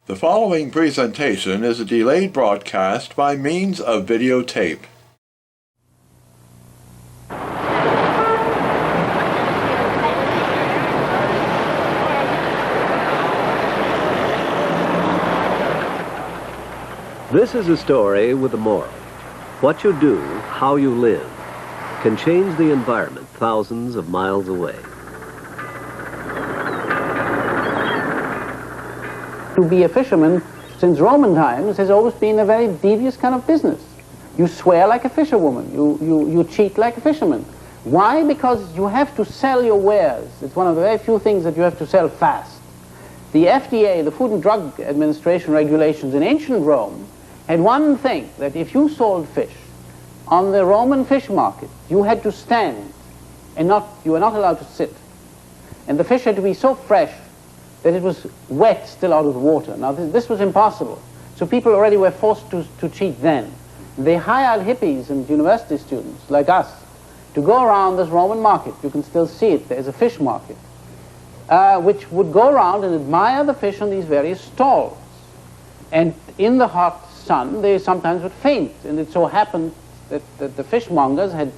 The following presentation is a delayed broadcast by means of videotape. This is a story with a moral. What you do, how you live, can change the environment thousands of miles away. To be a fisherman, since Roman times, has always been a very devious kind of business. You swear like a fisherwoman. You cheat like a fisherman. Why? Because you have to sell your wares. It's one of the very few things that you have to sell fast. The FDA, the Food and Drug Administration regulations in ancient Rome, had one thing, that if you sold fish on the Roman fish market, you had to stand, and you were not allowed to sit. And the fish had to be so fresh that it was wet still out of the water. Now this was impossible. So people already were forced to cheat then. They hired hippies and university students like us to go around this Roman market. You can still see it. There's a fish market, which would go around and admire the fish on these various stalls. And in the hot sun, they sometimes would faint. And it so happened that the fishmongers had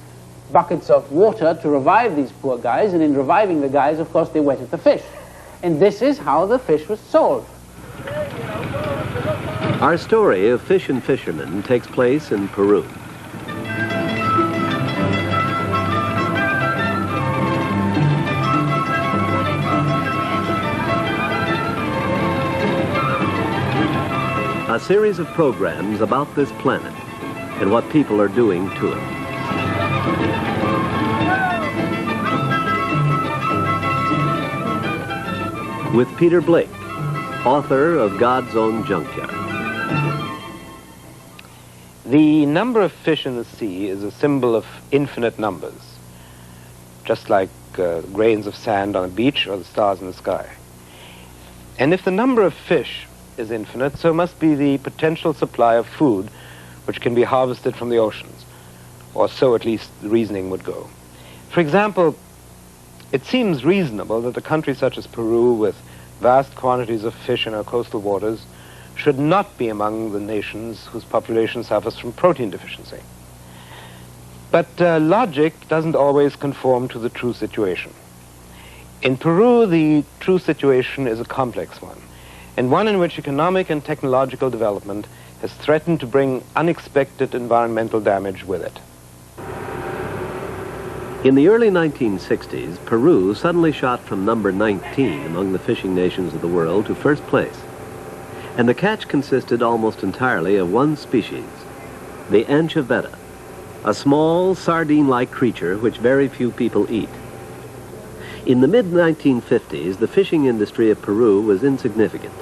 buckets of water to revive these poor guys. And in reviving the guys, of course, they wetted the fish. And this is how the fish was sold. Our story of fish and fishermen takes place in Peru. A series of programs about this planet and what people are doing to it. With Peter Blake, author of God's Own Junkyard. The number of fish in the sea is a symbol of infinite numbers, just like grains of sand on a beach or the stars in the sky. And if the number of fish is infinite, so must be the potential supply of food which can be harvested from the oceans, or so at least the reasoning would go. For example, it seems reasonable that a country such as Peru, with vast quantities of fish in our coastal waters, should not be among the nations whose population suffers from protein deficiency. But logic doesn't always conform to the true situation. In Peru, the true situation is a complex one, and one in which economic and technological development has threatened to bring unexpected environmental damage with it. In the early 1960s, Peru suddenly shot from number 19 among the fishing nations of the world to first place. And the catch consisted almost entirely of one species, the anchoveta, a small sardine-like creature which very few people eat. In the mid-1950s, the fishing industry of Peru was insignificant.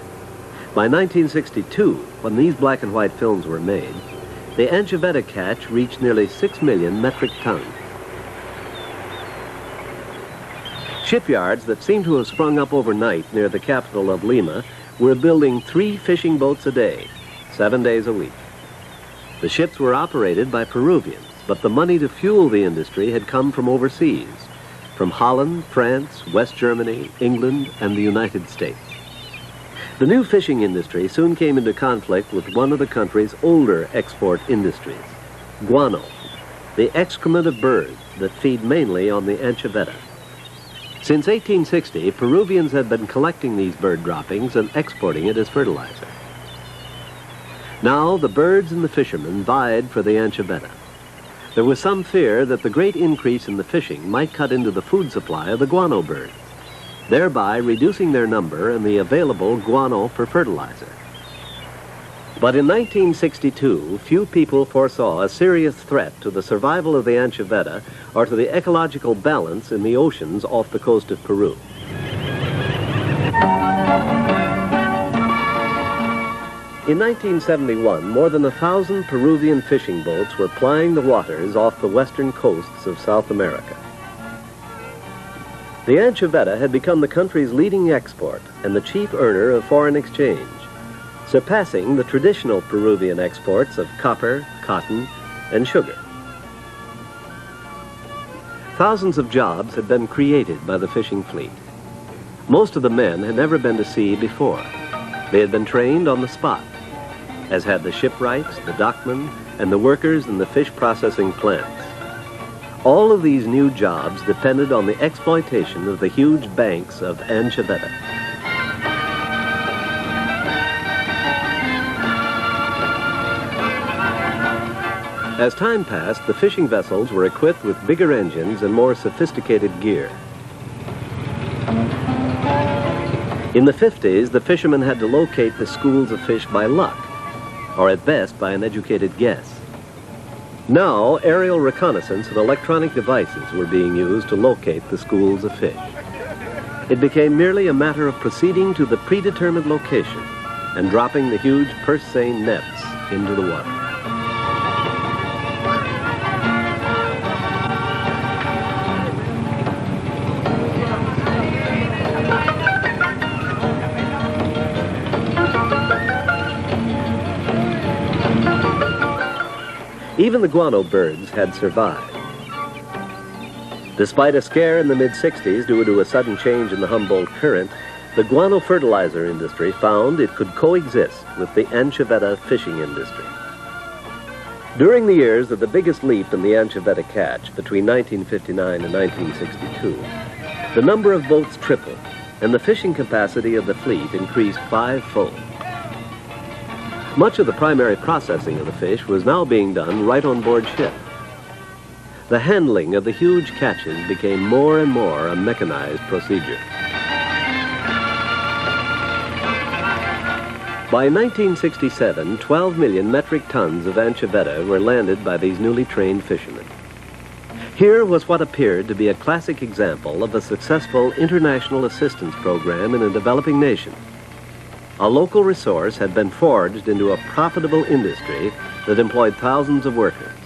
By 1962, when these black and white films were made, the anchoveta catch reached nearly 6 million metric tons. Shipyards that seem to have sprung up overnight near the capital of Lima were building 3 fishing boats a day, 7 days a week. The ships were operated by Peruvians, but the money to fuel the industry had come from overseas, from Holland, France, West Germany, England, and the United States. The new fishing industry soon came into conflict with one of the country's older export industries, guano, the excrement of birds that feed mainly on the anchoveta. Since 1860, Peruvians had been collecting these bird droppings and exporting it as fertilizer. Now, the birds and the fishermen vied for the anchoveta. There was some fear that the great increase in the fishing might cut into the food supply of the guano birds, thereby reducing their number and the available guano for fertilizer. But in 1962, few people foresaw a serious threat to the survival of the anchoveta or to the ecological balance in the oceans off the coast of Peru. In 1971, more than 1,000 Peruvian fishing boats were plying the waters off the western coasts of South America. The anchoveta had become the country's leading export and the chief earner of foreign exchange, surpassing the traditional Peruvian exports of copper, cotton, and sugar. Thousands of jobs had been created by the fishing fleet. Most of the men had never been to sea before. They had been trained on the spot, as had the shipwrights, the dockmen, and the workers in the fish processing plants. All of these new jobs depended on the exploitation of the huge banks of anchoveta. As time passed, the fishing vessels were equipped with bigger engines and more sophisticated gear. In the 50s, the fishermen had to locate the schools of fish by luck, or at best by an educated guess. Now, aerial reconnaissance and electronic devices were being used to locate the schools of fish. It became merely a matter of proceeding to the predetermined location and dropping the huge purse seine nets into the water. Even the guano birds had survived. Despite a scare in the mid-60s due to a sudden change in the Humboldt Current, the guano fertilizer industry found it could coexist with the anchoveta fishing industry. During the years of the biggest leap in the anchoveta catch, between 1959 and 1962, the number of boats tripled, and the fishing capacity of the fleet increased fivefold. Much of the primary processing of the fish was now being done right on board ship. The handling of the huge catches became more and more a mechanized procedure. By 1967, 12 million metric tons of anchoveta were landed by these newly trained fishermen. Here was what appeared to be a classic example of a successful international assistance program in a developing nation. A local resource had been forged into a profitable industry that employed thousands of workers.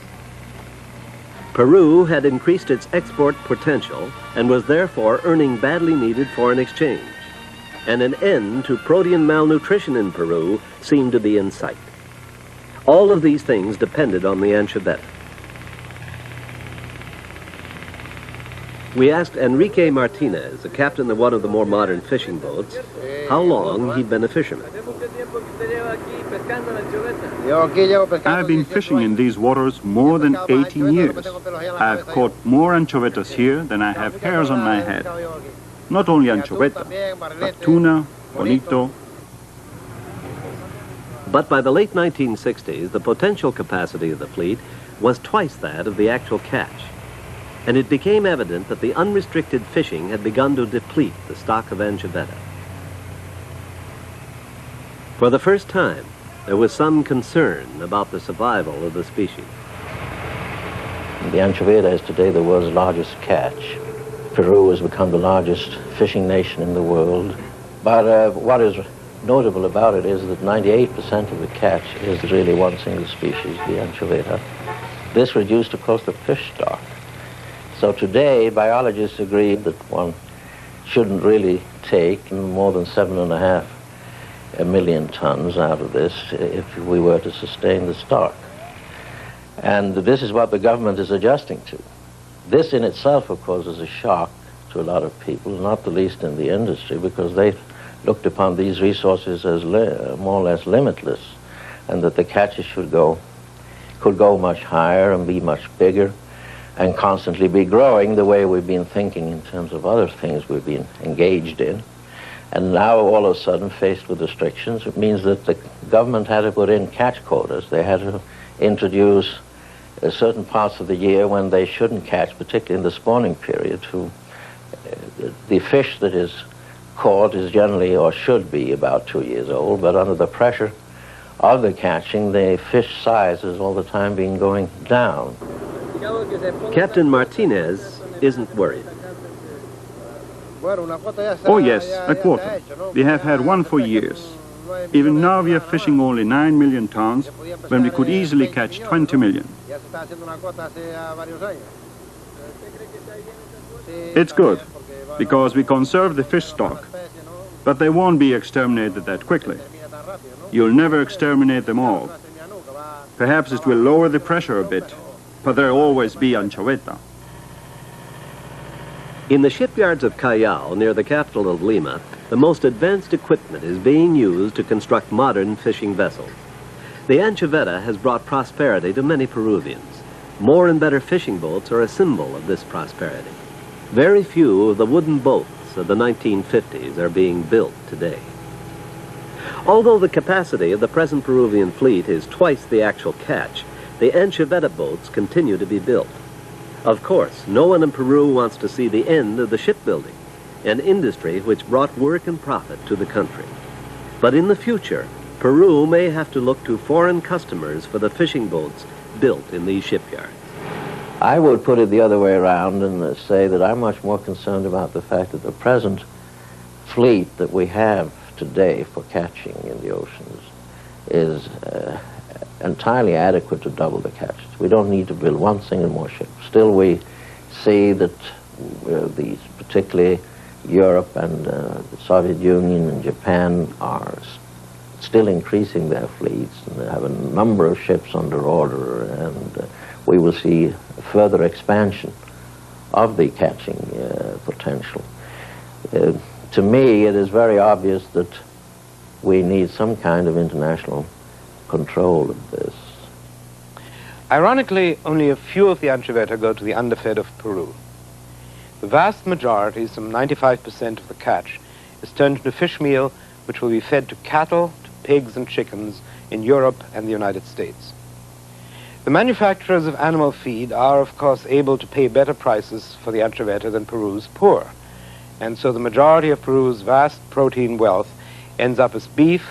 Peru had increased its export potential and was therefore earning badly needed foreign exchange. And an end to protein malnutrition in Peru seemed to be in sight. All of these things depended on the anchoveta. We asked Enrique Martinez, the captain of one of the more modern fishing boats, how long he'd been a fisherman. I've been fishing in these waters more than 18 years. I've caught more anchovetas here than I have hairs on my head. Not only anchoveta, but tuna, bonito. But by the late 1960s, the potential capacity of the fleet was twice that of the actual catch. And it became evident that the unrestricted fishing had begun to deplete the stock of anchoveta. For the first time, there was some concern about the survival of the species. The anchoveta is today the world's largest catch. Peru has become the largest fishing nation in the world. But what is notable about it is that 98% of the catch is really one single species, the anchoveta. This reduced, of course, the fish stock. So today, biologists agree that one shouldn't really take more than 7.5 million tons out of this if we were to sustain the stock. And this is what the government is adjusting to. This in itself, of course, is a shock to a lot of people, not the least in the industry, because they looked upon these resources as more or less limitless, and that the catches could go much higher and be much bigger and constantly be growing the way we've been thinking in terms of other things we've been engaged in. And now, all of a sudden, faced with restrictions, it means that the government had to put in catch quotas. They had to introduce certain parts of the year when they shouldn't catch, particularly in the spawning period. The fish that is caught is generally, or should be, about 2 years old, but under the pressure of the catching, the fish size is all the time being going down. Captain Martinez isn't worried. Oh yes, a quota. We have had one for years. Even now we are fishing only 9 million tons, when we could easily catch 20 million. It's good, because we conserve the fish stock, but they won't be exterminated that quickly. You'll never exterminate them all. Perhaps it will lower the pressure a bit, but there'll always be anchoveta. In the shipyards of Callao, near the capital of Lima, the most advanced equipment is being used to construct modern fishing vessels. The anchoveta has brought prosperity to many Peruvians. More and better fishing boats are a symbol of this prosperity. Very few of the wooden boats of the 1950s are being built today. Although the capacity of the present Peruvian fleet is twice the actual catch, the anchoveta boats continue to be built. Of course, no one in Peru wants to see the end of the shipbuilding, an industry which brought work and profit to the country. But in the future, Peru may have to look to foreign customers for the fishing boats built in these shipyards. I would put it the other way around and say that I'm much more concerned about the fact that the present fleet that we have today for catching in the oceans is entirely adequate to double the catches. We don't need to build one single more ship. Still, we see that these, particularly Europe and the Soviet Union and Japan, are still increasing their fleets, and they have a number of ships under order, and we will see further expansion of the catching potential. To me, it is very obvious that we need some kind of international control of this. Ironically, only a few of the anchoveta go to the underfed of Peru. The vast majority, some 95% of the catch, is turned into fish meal, which will be fed to cattle, to pigs and chickens in Europe and the United States. The manufacturers of animal feed are, of course, able to pay better prices for the anchoveta than Peru's poor. And so the majority of Peru's vast protein wealth ends up as beef,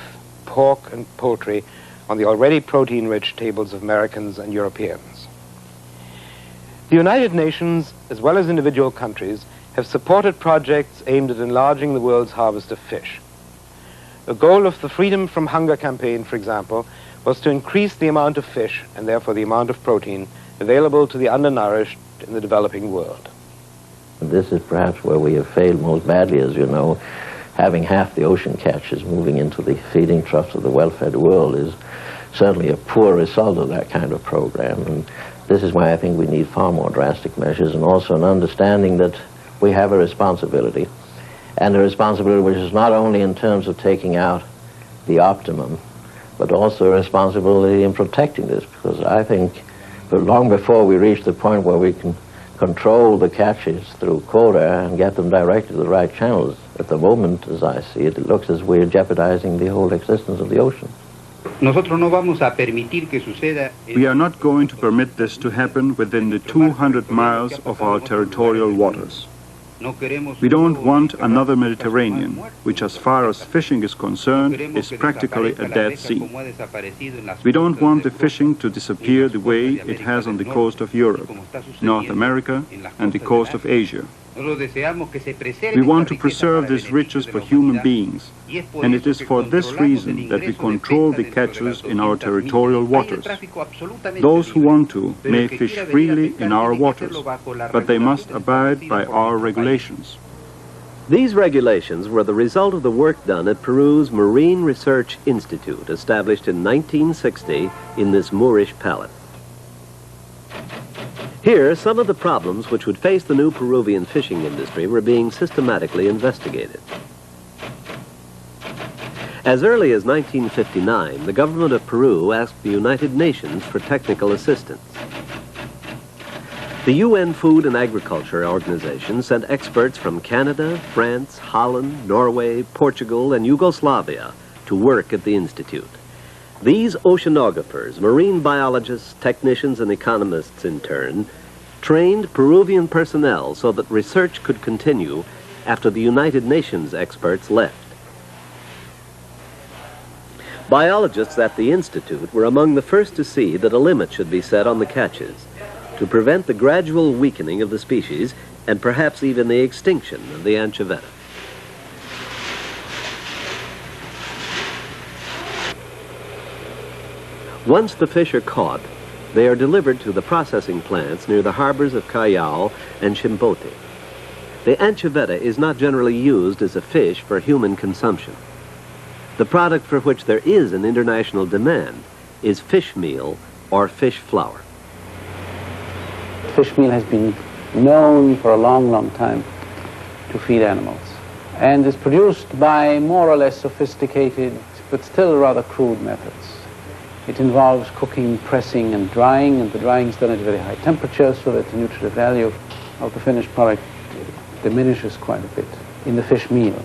pork, and poultry on the already protein-rich tables of Americans and Europeans. The United Nations, as well as individual countries, have supported projects aimed at enlarging the world's harvest of fish. The goal of the Freedom from Hunger campaign, for example, was to increase the amount of fish, and therefore the amount of protein, available to the undernourished in the developing world. This is perhaps where we have failed most badly, as you know. Having half the ocean catches moving into the feeding troughs of the well-fed world is certainly a poor result of that kind of program. And this is why I think we need far more drastic measures, and also an understanding that we have a responsibility. And a responsibility which is not only in terms of taking out the optimum, but also a responsibility in protecting this, because I think long before we reach the point where we can control the catches through quota and get them directed to the right channels, at the moment, as I see it, it looks as we're jeopardizing the whole existence of the ocean. We are not going to permit this to happen within the 200 miles of our territorial waters. We don't want another Mediterranean, which as far as fishing is concerned, is practically a dead sea. We don't want the fishing to disappear the way it has on the coast of Europe, North America, and the coast of Asia. We want to preserve these riches for human beings, and it is for this reason that we control the catches in our territorial waters. Those who want to may fish freely in our waters, but they must abide by our regulations. These regulations were the result of the work done at Peru's Marine Research Institute, established in 1960 in this Moorish palace. Here, some of the problems which would face the new Peruvian fishing industry were being systematically investigated. As early as 1959, the government of Peru asked the United Nations for technical assistance. The UN Food and Agriculture Organization sent experts from Canada, France, Holland, Norway, Portugal, and Yugoslavia to work at the institute. These oceanographers, marine biologists, technicians, and economists in turn, trained Peruvian personnel so that research could continue after the United Nations experts left. Biologists at the institute were among the first to see that a limit should be set on the catches to prevent the gradual weakening of the species and perhaps even the extinction of the anchoveta. Once the fish are caught, they are delivered to the processing plants near the harbors of Callao and Chimbote. The anchoveta is not generally used as a fish for human consumption. The product for which there is an international demand is fish meal or fish flour. Fish meal has been known for a long, long time to feed animals. and is produced by more or less sophisticated but still rather crude methods. It involves cooking, pressing, and drying, and the drying is done at a very high temperature so that the nutritive value of the finished product diminishes quite a bit in the fish meal.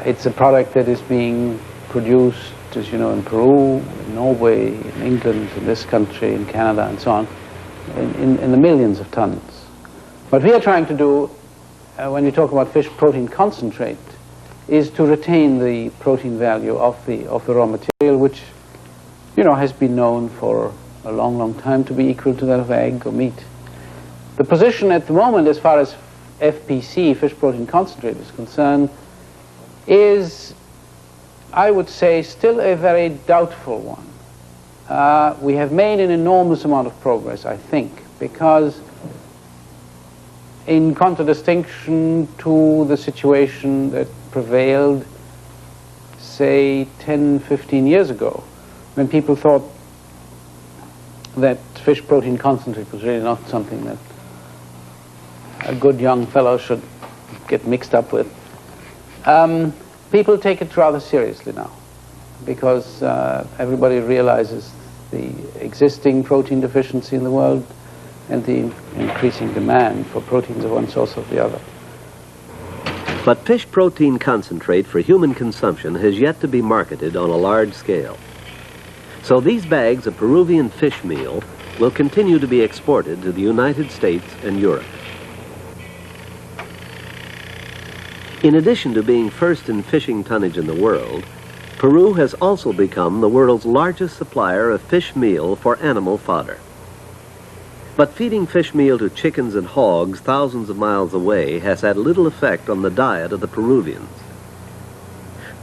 It's a product that is being produced, as you know, in Peru, in Norway, in England, in this country, in Canada, and so on, in the millions of tons. What we are trying to do, when we talk about fish protein concentrate, is to retain the protein value of the raw material, which, you know, has been known for a long, long time to be equal to that of egg or meat. The position at the moment, as far as FPC, fish protein concentrate, is concerned, is, I would say, still a very doubtful one. We have made an enormous amount of progress, I think, because in contradistinction to the situation that prevailed, say, 10, 15 years ago, when people thought that fish protein concentrate was really not something that a good young fellow should get mixed up with. People take it rather seriously now, because everybody realizes the existing protein deficiency in the world and the increasing demand for proteins of one source or the other. But fish protein concentrate for human consumption has yet to be marketed on a large scale. So these bags of Peruvian fish meal will continue to be exported to the United States and Europe. In addition to being first in fishing tonnage in the world, Peru has also become the world's largest supplier of fish meal for animal fodder. But feeding fish meal to chickens and hogs thousands of miles away has had little effect on the diet of the Peruvians.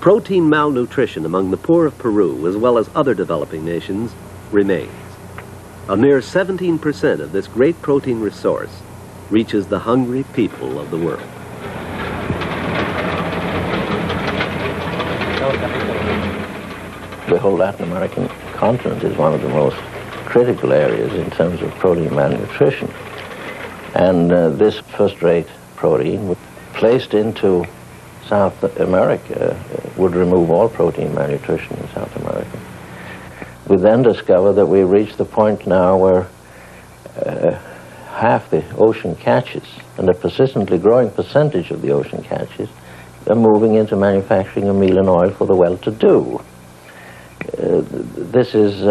Protein malnutrition among the poor of Peru, as well as other developing nations, remains. A mere 17% of this great protein resource reaches the hungry people of the world. The whole Latin American continent is one of the most critical areas in terms of protein malnutrition. And this first-rate protein, placed into South America, would remove all protein malnutrition in South America. We then discover that we've reached the point now where half the ocean catches, and a persistently growing percentage of the ocean catches, are moving into manufacturing of meal and oil for the well-to-do. This is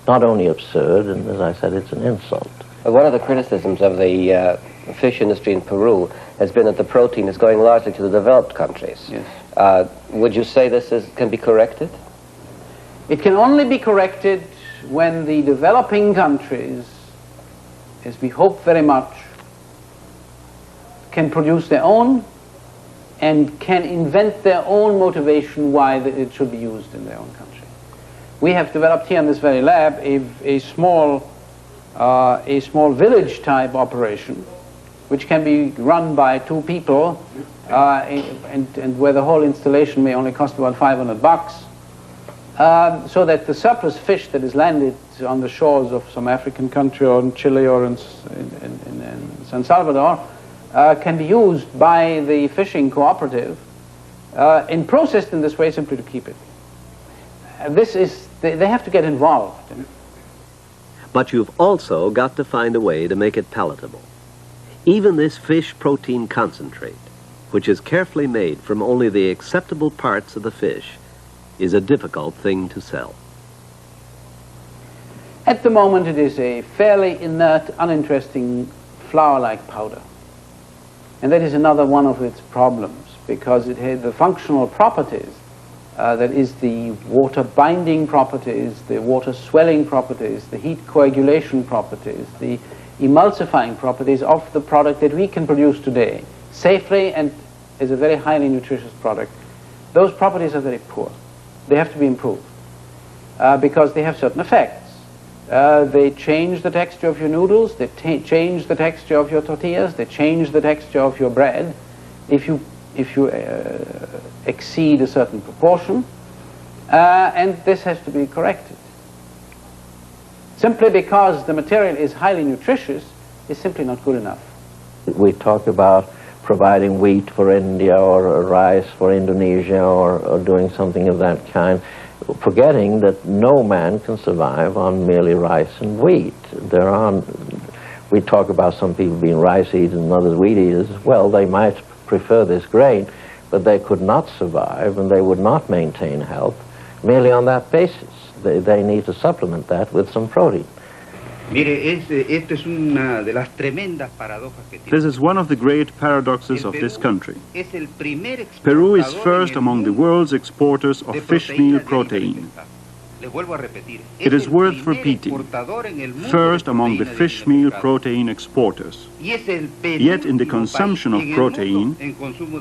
not only absurd, and as I said, it's an insult. One of the criticisms of the fish industry in Peru has been that the protein is going largely to the developed countries. Yes. Would you say this can be corrected? It can only be corrected when the developing countries, as we hope very much, can produce their own and can invent their own motivation why it should be used in their own country. We have developed here in this very lab a small village-type operation, which can be run by 2 people, and where the whole installation may only cost about $500, so that the surplus fish that is landed on the shores of some African country or in Chile or in San Salvador can be used by the fishing cooperative and processed in this way simply to keep it. They have to get involved. But you've also got to find a way to make it palatable. Even this fish protein concentrate, which is carefully made from only the acceptable parts of the fish, is a difficult thing to sell. At the moment, it is a fairly inert, uninteresting flour-like powder. And that is another one of its problems, because it had the functional properties, that is the water binding properties, the water swelling properties, the heat coagulation properties, the emulsifying properties of the product that we can produce today safely and is a very highly nutritious product. Those properties are very poor. They have to be improved because they have certain effects. They change the texture of your noodles, they change the texture of your tortillas, they change the texture of your bread if you exceed a certain proportion, and this has to be corrected. Simply because the material is highly nutritious is simply not good enough. We talk about providing wheat for India or rice for Indonesia or doing something of that kind, forgetting that no man can survive on merely rice and wheat. We talk about some people being rice eaters and others wheat eaters. Well, they might prefer this grain, but they could not survive and they would not maintain health merely on that basis. They need to supplement that with some protein. This is one of the great paradoxes of this country. Peru is first among the world's exporters of fish meal protein. It is worth repeating, first among the fish meal protein exporters. Yet in the consumption of protein,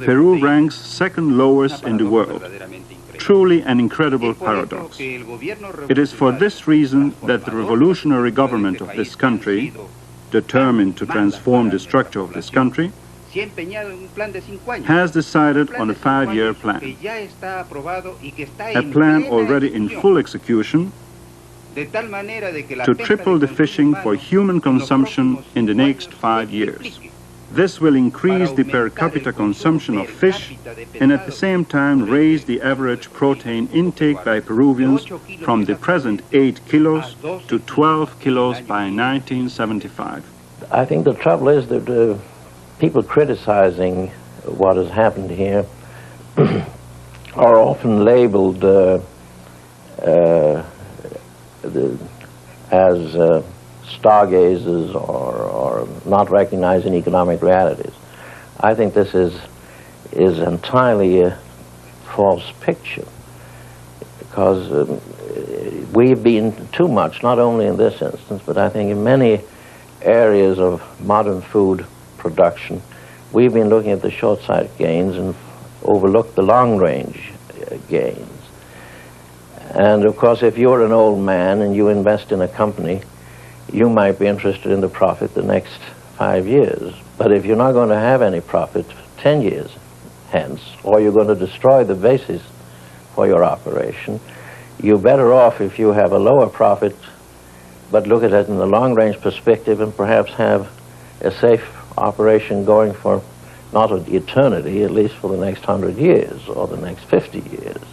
Peru ranks second lowest in the world. Truly an incredible paradox. It is for this reason that the revolutionary government of this country, determined to transform the structure of this country, has decided on a 5-year plan. A plan already in full execution to triple the fishing for human consumption in the next 5 years. This will increase the per capita consumption of fish and at the same time raise the average protein intake by Peruvians from the present 8 kilos to 12 kilos by 1975. I think the trouble is that people criticizing what has happened here are often labeled as stargazers or not recognizing economic realities. I think this is entirely a false picture, because we've been too much, not only in this instance, but I think in many areas of modern food production, we've been looking at the short-sighted gains and overlooked the long-range gains. And of course, if you're an old man and you invest in a company, you might be interested in the profit the next 5 years. But if you're not going to have any profit 10 years hence, or you're going to destroy the basis for your operation, you're better off if you have a lower profit, but look at it in the long-range perspective and perhaps have a safe operation going for not an eternity, at least for the next 100 years or the next 50 years.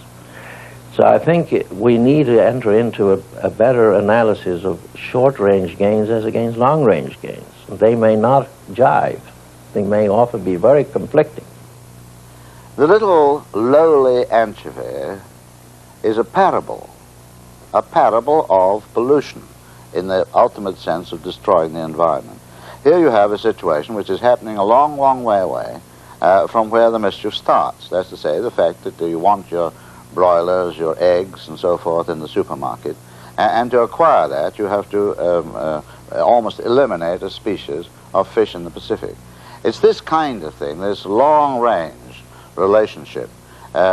So I think we need to enter into a better analysis of short-range gains as against long-range gains. They may not jive. They may often be very conflicting. The little lowly anchovy is a parable of pollution in the ultimate sense of destroying the environment. Here you have a situation which is happening a long, long way away from where the mischief starts. That's to say, the fact that you want your broilers, your eggs, and so forth in the supermarket. And to acquire that, you have to almost eliminate a species of fish in the Pacific. It's this kind of thing, this long-range relationship,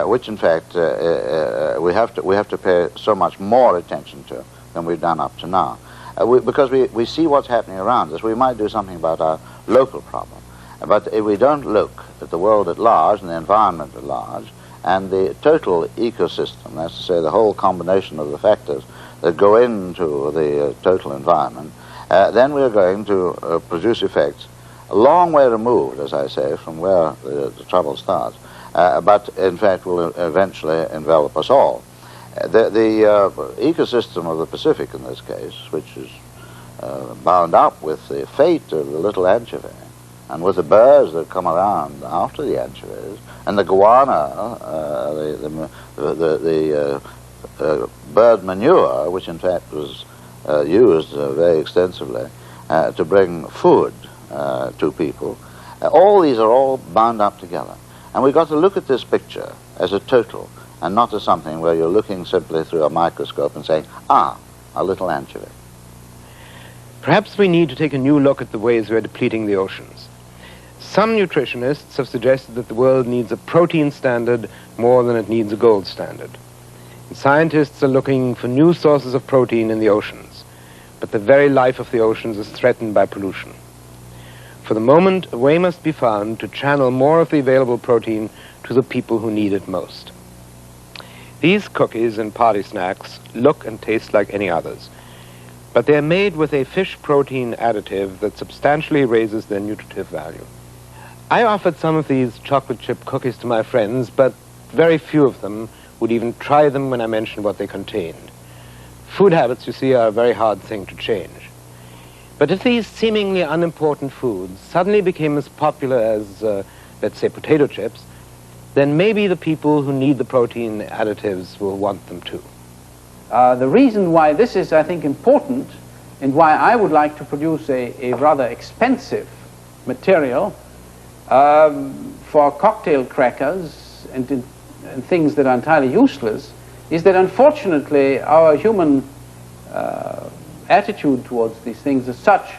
which in fact we have to pay so much more attention to than we've done up to now. Because we see what's happening around us. We might do something about our local problem. But if we don't look at the world at large and the environment at large, and the total ecosystem, that's to say the whole combination of the factors that go into the total environment, then we're going to produce effects a long way removed, as I say, from where the trouble starts, but in fact will eventually envelop us all. The ecosystem of the Pacific in this case, which is bound up with the fate of the little anchovy, and with the birds that come around after the anchovies, and the guano, the bird manure, which in fact was used very extensively to bring food to people. All these are all bound up together. And we've got to look at this picture as a total, and not as something where you're looking simply through a microscope and saying, ah, a little anchovy. Perhaps we need to take a new look at the ways we're depleting the oceans. Some nutritionists have suggested that the world needs a protein standard more than it needs a gold standard. And scientists are looking for new sources of protein in the oceans, but the very life of the oceans is threatened by pollution. For the moment, a way must be found to channel more of the available protein to the people who need it most. These cookies and party snacks look and taste like any others, but they're made with a fish protein additive that substantially raises their nutritive value. I offered some of these chocolate chip cookies to my friends, but very few of them would even try them when I mentioned what they contained. Food habits, you see, are a very hard thing to change. But if these seemingly unimportant foods suddenly became as popular as, let's say, potato chips, then maybe the people who need the protein additives will want them too. The reason why this is, I think, important, and why I would like to produce a rather expensive material for cocktail crackers and things that are entirely useless, is that unfortunately our human attitude towards these things is such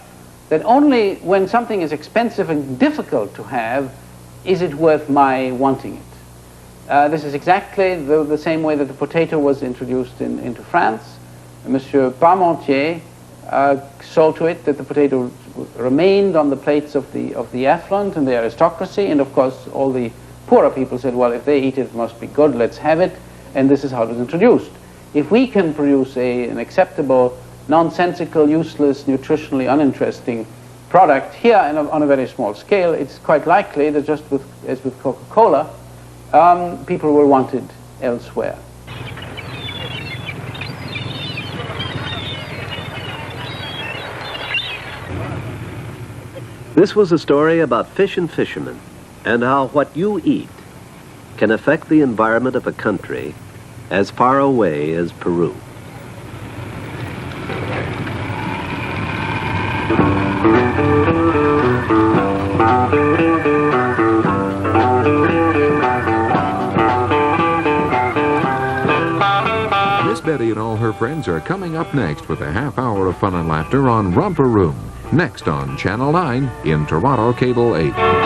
that only when something is expensive and difficult to have is it worth my wanting it. This is exactly the same way that the potato was introduced into France. Monsieur Parmentier saw to it that the potato remained on the plates of the affluent and the aristocracy, and of course all the poorer people said, well, if they eat it, it must be good, let's have it, and this is how it was introduced. If we can produce an acceptable, nonsensical, useless, nutritionally uninteresting product here on a very small scale, it's quite likely that just as with Coca-Cola, people will want it elsewhere. This was a story about fish and fishermen, and how what you eat can affect the environment of a country as far away as Peru. Miss Betty and all her friends are coming up next with a half hour of fun and laughter on Romper Room, next on Channel 9 in Toronto Cable 8.